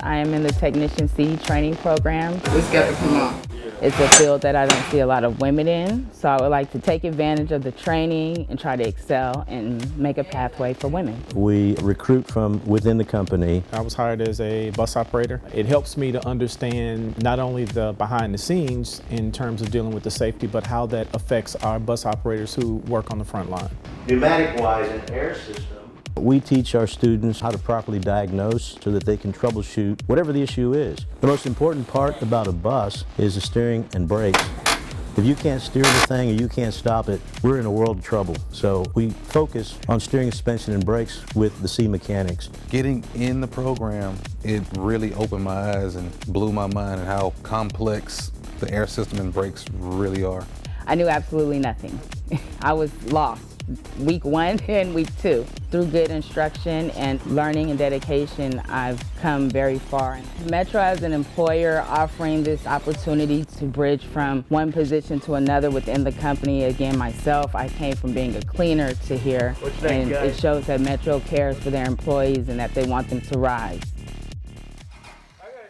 I am in the Technician C training program. It's got to come on. It's a field that I don't see a lot of women in, so I would like to take advantage of the training and try to excel and make a pathway for women. We recruit from within the company. I was hired as a bus operator. It helps me to understand not only the behind the scenes in terms of dealing with the safety, but how that affects our bus operators who work on the front line. Pneumatic-wise, an air system. We teach our students how to properly diagnose so that they can troubleshoot whatever the issue is. The most important part about a bus is the steering and brakes. If you can't steer the thing or you can't stop it, we're in a world of trouble. So we focus on steering, suspension, and brakes with the C mechanics. Getting in the program, it really opened my eyes and blew my mind at how complex the air system and brakes really are. I knew absolutely nothing. I was lost. Week 1 and week 2. Through good instruction and learning and dedication, I've come very far. Metro as an employer offering this opportunity to bridge from one position to another within the company. Again, myself, I came from being a cleaner to here, and it shows that Metro cares for their employees and that they want them to rise.